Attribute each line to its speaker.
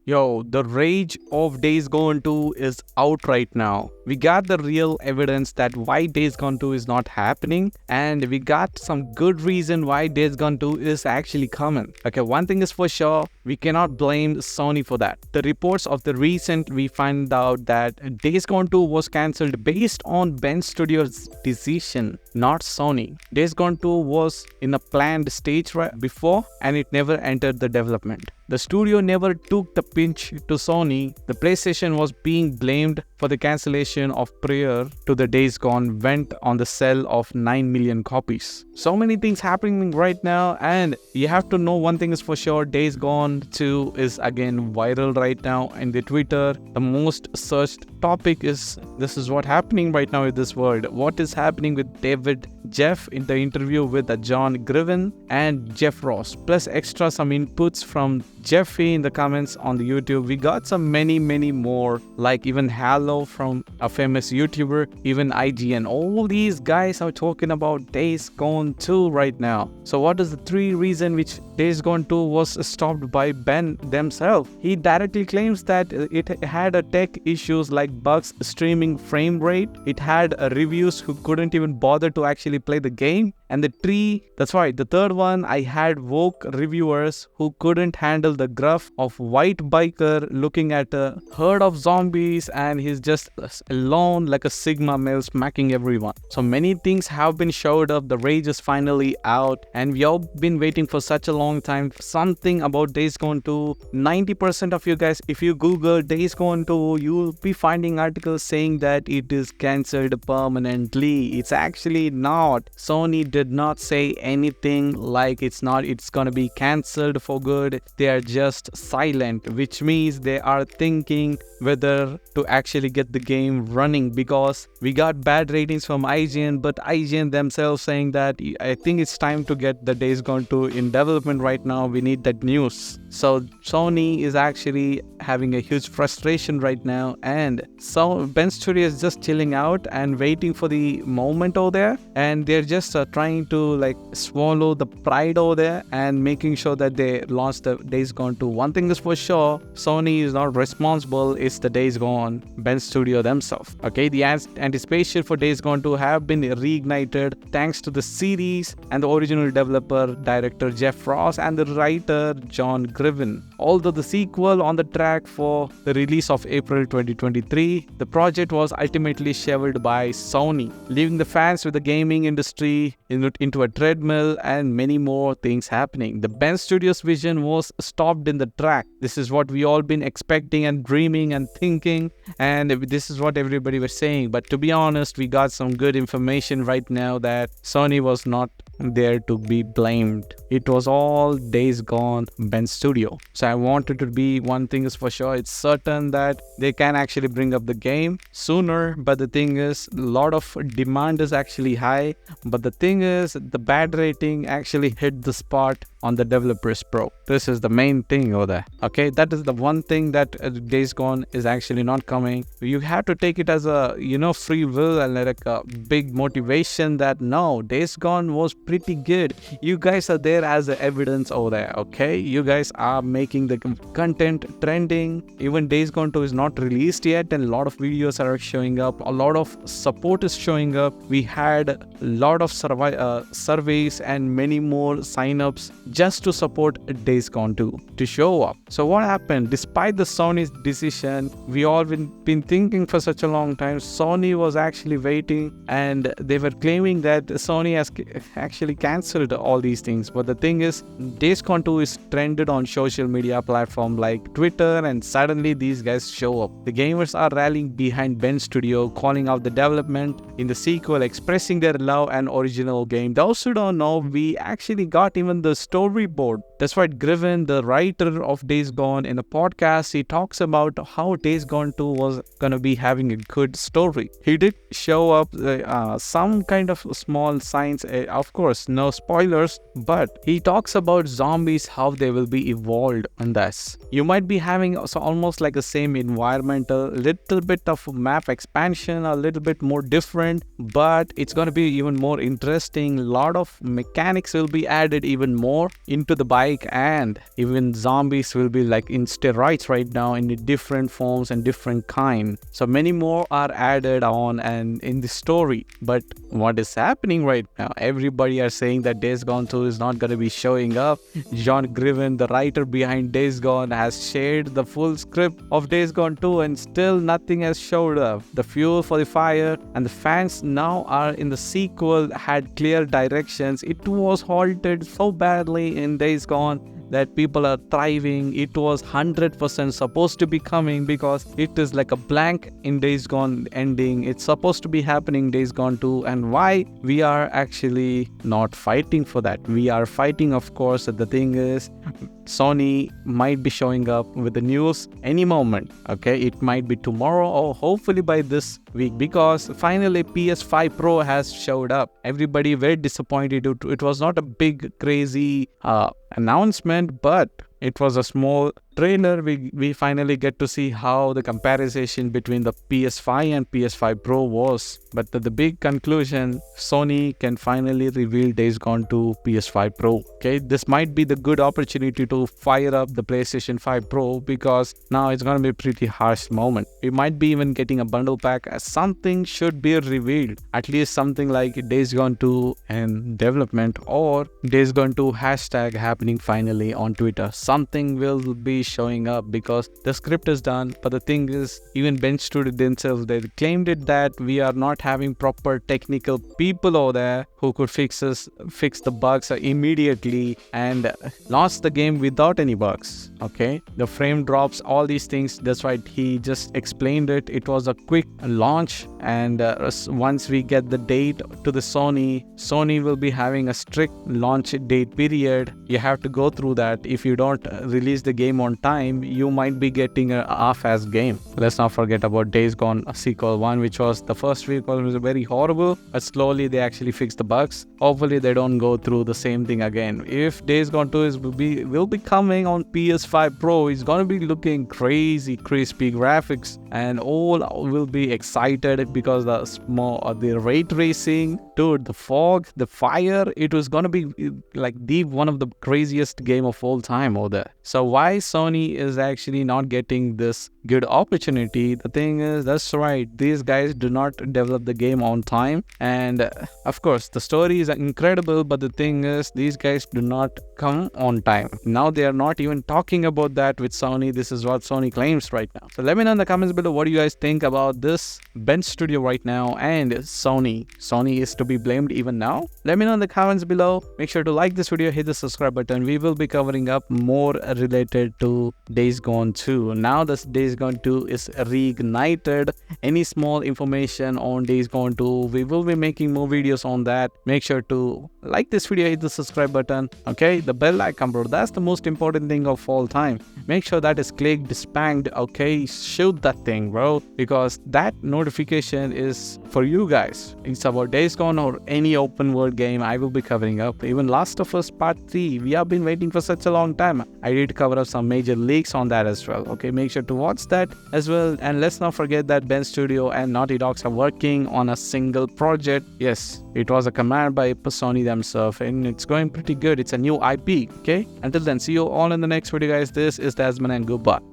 Speaker 1: Yo, the rage of Days Gone 2 is out right now. We got the real evidence that why Days Gone 2 is not happening, and we got some good reason why Days Gone 2 is actually coming. Okay, one thing is for sure, we cannot blame Sony for that. The reports of the recent, we find out that Days Gone 2 was cancelled based on Ben Studios' decision, not Sony. Days Gone 2 was in a planned stage before, and it never entered the development. The studio never took the pinch to Sony. The PlayStation was being blamed for the cancellation of prior to the Days Gone went on the sell of 9 million copies. So many things happening right now, and you have to know one thing is for sure, Days Gone 2 is again viral right now in the Twitter. The most searched topic is this is what happening right now in this world. What is happening with Jeff in the interview with John Griven and Jeff Ross, plus extra some inputs from Jeffy in the comments on the YouTube. We got some many more, like even Halo from a famous YouTuber, even IGN. All these guys are talking about Days Gone 2 right now. So what is the three reason which Days Gone 2 was stopped by Ben themselves? He directly claims that it had a tech issues like bugs, streaming frame rate. It had reviews who couldn't even bother to actually play the game. And the third one, I had woke reviewers who couldn't handle the gruff of white biker looking at a herd of zombies and he's just alone like a Sigma male smacking everyone. So many things have been showed up. The rage is finally out, and we all been waiting for such a long time. Something about Days Gone 2. 90% of you guys, if you Google Days Gone 2, you'll be finding articles saying that it is cancelled permanently. It's actually not. Sony did not say anything like it's gonna be cancelled for good. They are just silent, which means they are thinking whether to actually get the game running, because we got bad ratings from IGN, but IGN themselves saying that I think it's time to get the Days Gone 2 in development right now. We need that news. So Sony is actually having a huge frustration right now, and so Ben Studio is just chilling out and waiting for the moment over there, and they're just trying to like swallow the pride over there and making sure that they launch the Days Gone 2. One thing is for sure, Sony is not responsible. It's the Days Gone Ben Studio themselves. Okay, the anticipation for Days Gone 2 have been reignited thanks to the series and the original developer, director Jeff Ross and the writer John Griven. Although the sequel on the track for the release of April 2023, the project was ultimately shelved by Sony, leaving the fans with the gaming industry into a treadmill and many more things happening. The Ben Studios vision was stopped in the track. This is what we all been expecting and dreaming and thinking, and this is what everybody was saying. But to be honest, we got some good information right now that Sony was not there to be blamed. It was all Days Gone Ben Studio. So I wanted to be one thing is for sure, it's certain that they can actually bring up the game sooner, but the thing is a lot of demand is actually high, but the thing is the bad rating actually hit the spot on the developers pro. This is the main thing over there. Okay, that is the one thing that Days Gone is actually not coming. You have to take it as a free will and like a big motivation that no, Days Gone was pretty good. You guys are there as the evidence over there. Okay, you guys are making the content trending. Even Days Gone 2 is not released yet, and a lot of videos are showing up, a lot of support is showing up. We had a lot of surveys and many more sign-ups just to support Days Gone 2 to show up. So what happened? Despite the Sony's decision, we all been thinking for such a long time. Sony was actually waiting, and they were claiming that Sony has actually cancelled all these things. But the thing is, Days Gone 2 is trended on social media platform like Twitter, and suddenly these guys show up. The gamers are rallying behind Ben Studio, calling out the development in the sequel, expressing their love and original game. Those who don't know, we actually got even the storyboard. That's right, Griven, the writer of Days Gone, in a podcast, he talks about how Days Gone 2 was gonna be having a good story. He did show up some kind of small signs, of course, no spoilers, but he talks about zombies, how they will be evolved on this. You might be having almost like the same environment, a little bit of map expansion, a little bit more different, but it's gonna be even more interesting. A lot of mechanics will be added even more, into the bike, and even zombies will be like in steroids right now in different forms and different kind. So many more are added on and in the story. But what is happening right now? Everybody are saying that Days Gone 2 is not going to be showing up. John Griven, the writer behind Days Gone, has shared the full script of Days Gone 2 and still nothing has showed up. The fuel for the fire and the fans now are in the sequel had clear directions. It was halted so badly in Days Gone that people are thriving. It was 100% supposed to be coming because it is like a blank in Days Gone ending. It's supposed to be happening Days Gone 2, and why we are actually not fighting for that. We are fighting, of course. The thing is, Sony might be showing up with the news any moment. Okay, it might be tomorrow or hopefully by this week, because finally PS5 Pro has showed up. Everybody very disappointed. It was not a big crazy announcement, but it was a small trailer. We finally get to see how the comparison between the PS5 and PS5 Pro was. But the big conclusion, Sony can finally reveal Days Gone to PS5 Pro. Okay, this might be the good opportunity to fire up the PlayStation 5 Pro, because now it's going to be a pretty harsh moment. We might be even getting a bundle pack. Something should be revealed, at least something like Days Gone 2 in development, or Days Gone 2 hashtag happening finally on Twitter. Something will be showing up, because the script is done. But the thing is, even Bench Studio themselves, they claimed it that we are not having proper technical people over there who could fix the bugs immediately and launch the game without any bugs. Okay, the frame drops, all these things. That's right, he just explained it. It was a quick launch, and once we get the date to the Sony will be having a strict launch date period. You have to go through that. If you don't release the game on time, you might be getting a half-ass game. Let's not forget about Days Gone sequel 1, which was the first week was very horrible, but slowly they actually fixed the bugs. Hopefully they don't go through the same thing again. If Days Gone 2 will be coming on PS5 Pro, it's gonna be looking crazy crispy graphics, and all will be excited because the ray tracing, dude, the fog, the fire, it was gonna be like one of the craziest game of all time over there. So why Sony is actually not getting this good opportunity? The thing is, that's right, these guys do not develop the game on time, and of course the story is incredible, but the thing is, these guys do not come on time. Now they are not even talking about that with Sony. This is what Sony claims right now. So let me know in the comments below, what do you guys think about this Bench Studio right now and Sony is to be blamed even now? Let me know in the comments below. Make sure to like this video, hit the subscribe button. We will be covering up more related to Days Gone 2. Now this Days Gone 2 is reignited. Any small information on Days Gone 2, we will be making more videos on that. Make sure to like this video, hit the subscribe button. Okay, the bell icon, bro, that's the most important thing of all time. Make sure that is clicked, spanked. Okay, shoot that thing, bro, because that notification is for you guys. It's about Days Gone or any open world game I will be covering up. Even Last of Us Part 3, we have been waiting for such a long time. I did cover up some major leaks on that as well. Okay, make sure to watch that as well. And let's not forget that Bench Studio and Naughty Dogs are working on a single project. Yes, it was a command by Sony themselves, and it's going pretty good. It's a new IP. Okay, until then, see you all in the next video, guys. This is Desmond, and goodbye.